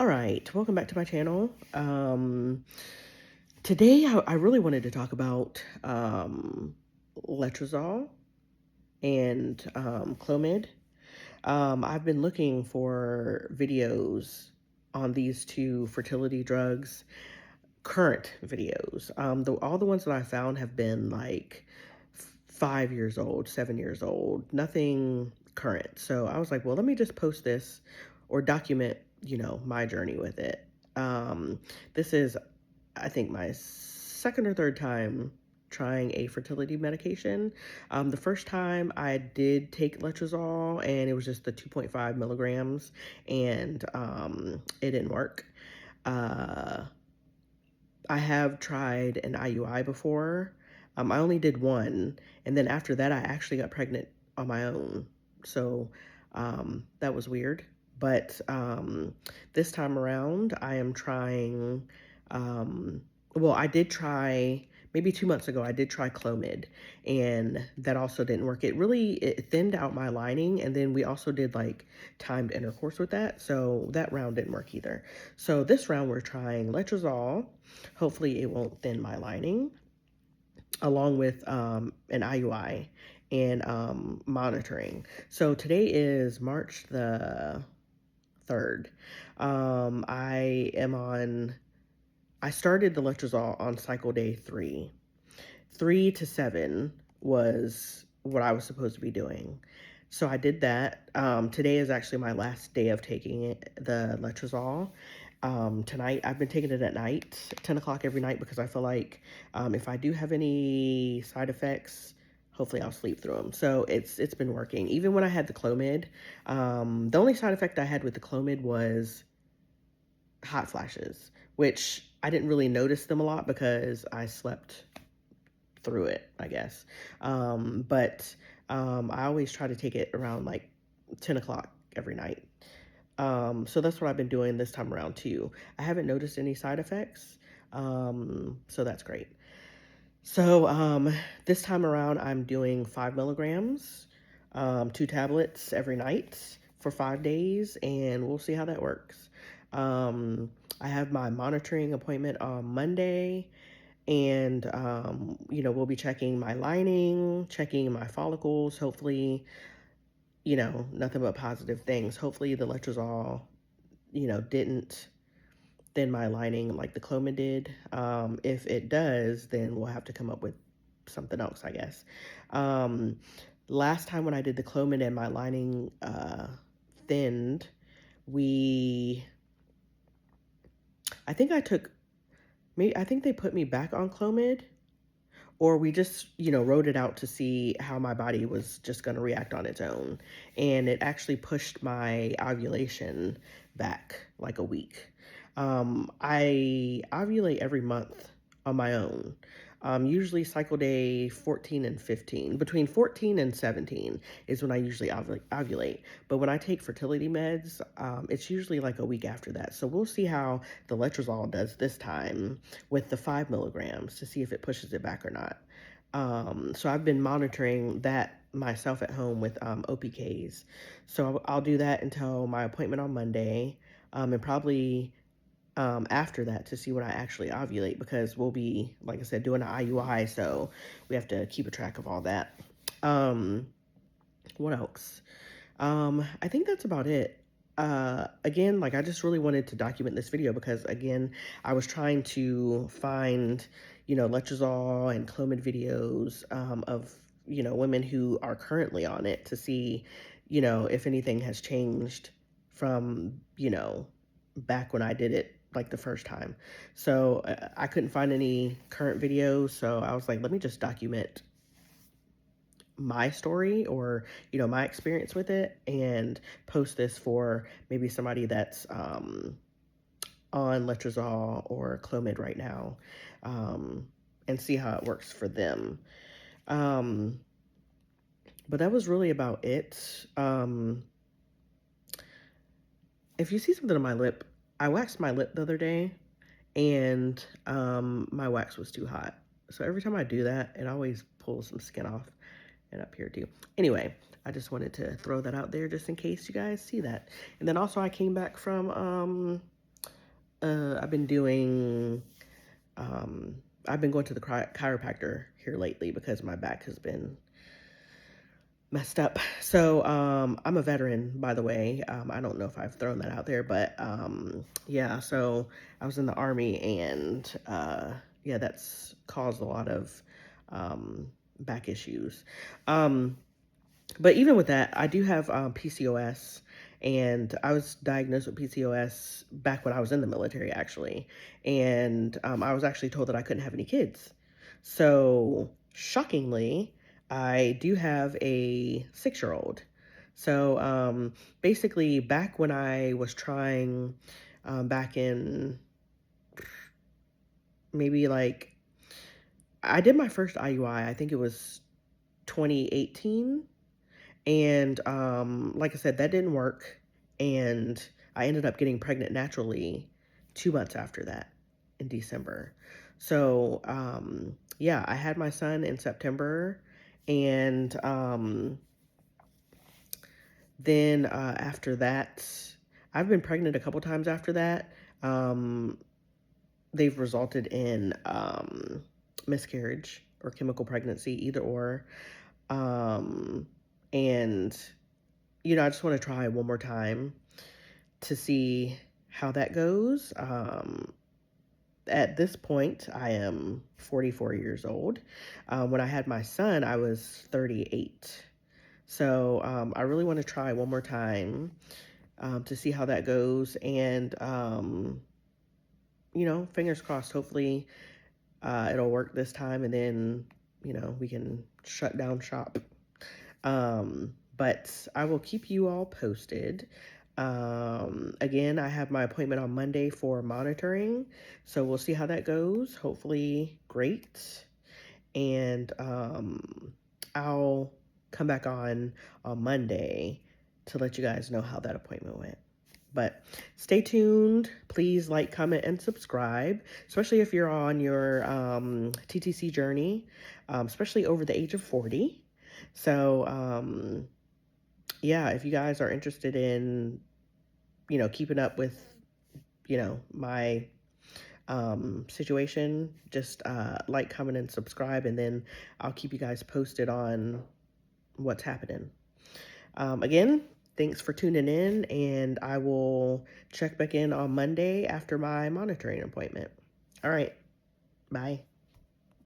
All right, welcome back to my channel. Today I really wanted to talk about Letrozole and Clomid. I've been looking for videos on these two fertility drugs, current videos. All the ones that I found have been like 5 years old, 7 years old, nothing current. So I was like, well, let me just post this or document, my journey with it. This is, I think, my second or third time trying a fertility medication. The first time I did take letrozole and it was just the 2.5 milligrams and it didn't work. I have tried an IUI before. I only did one, and then after that, I actually got pregnant on my own. So that was weird. But this time around, I am trying. Well, I did try maybe 2 months ago. I did try Clomid, and that also didn't work. It thinned out my lining, and then we also did like timed intercourse with that, so that round didn't work either. So this round we're trying letrozole. Hopefully, it won't thin my lining, along with an IUI and monitoring. So today is March the 3rd. I am on. I started the letrozole on cycle day 3. 3 to 7 was what I was supposed to be doing. So I did that. Today is actually my last day of taking the letrozole. Tonight, I've been taking it at night, 10 o'clock every night, because I feel like if I do have any side effects, hopefully I'll sleep through them. So it's been working. Even when I had the Clomid, the only side effect I had with the Clomid was hot flashes, which I didn't really notice them a lot because I slept through it, I guess. But I always try to take it around like 10 o'clock every night. So that's what I've been doing this time around too. I haven't noticed any side effects, so that's great. So this time around, I'm doing 5 milligrams, 2 tablets every night for 5 days, and we'll see how that works. I have my monitoring appointment on Monday, and we'll be checking my lining, checking my follicles. Hopefully, nothing but positive things. Hopefully the letrozole, didn't thin my lining like the Clomid did. If it does, then we'll have to come up with something else, I guess. Um, Last time when I did the Clomid and my lining thinned, we, I think I took, maybe, I think they put me back on Clomid, or we just, wrote it out to see how my body was just going to react on its own. And it actually pushed my ovulation back like a week. I ovulate every month on my own. Usually cycle day 14 and 15. Between 14 and 17 is when I usually ovulate. But when I take fertility meds, it's usually like a week after that. So we'll see how the letrozole does this time with the 5 milligrams to see if it pushes it back or not. So I've been monitoring that myself at home with OPKs. So I'll do that until my appointment on Monday, and probably after that to see when I actually ovulate, because we'll be, like I said, doing an IUI, so we have to keep a track of all that. What else? I think that's about it. Again, like, I just really wanted to document this video because, again, I was trying to find, letrozole and Clomid videos of, women who are currently on it to see, if anything has changed from, back when I did it like the first time. So I couldn't find any current videos, so I was like, let me just document my story, or my experience with it, and post this for maybe somebody that's on letrozole or Clomid right now, and see how it works for them. But that was really about it. If you see something on my lip, I waxed my lip the other day, and my wax was too hot. So every time I do that, it always pulls some skin off, and up here too. Anyway, I just wanted to throw that out there just in case you guys see that. And then also I came back from I've been doing, um, I've been going to the chiropractor here lately because my back has been messed up. So, I'm a veteran, by the way. I don't know if I've thrown that out there, but yeah, so I was in the Army and yeah, that's caused a lot of back issues. Um, but even with that, I do have PCOS, and I was diagnosed with PCOS back when I was in the military, actually. And I was actually told that I couldn't have any kids. So, shockingly, I do have a 6 year old. So, basically, back when I was trying, back in maybe like, I did my first IUI, I think it was 2018. And like I said, that didn't work. And I ended up getting pregnant naturally 2 months after that in December. So yeah, I had my son in September. And then after that, I've been pregnant a couple times after that. Um, they've resulted in miscarriage or chemical pregnancy, either or. Um, and I just want to try one more time to see how that goes. At this point, I am 44 years old. When I had my son, I was 38. So I really want to try one more time to see how that goes. And, fingers crossed, hopefully it'll work this time, and then, we can shut down shop. But I will keep you all posted. Again, I have my appointment on Monday for monitoring, so we'll see how that goes. Hopefully, great. And I'll come back on Monday to let you guys know how that appointment went. But stay tuned. Please like, comment, and subscribe, especially if you're on your TTC journey, especially over the age of 40. So, yeah, if you guys are interested in, keeping up with, my situation, just like, comment, and subscribe, and then I'll keep you guys posted on what's happening. Again, thanks for tuning in, and I will check back in on Monday after my monitoring appointment. All right, bye.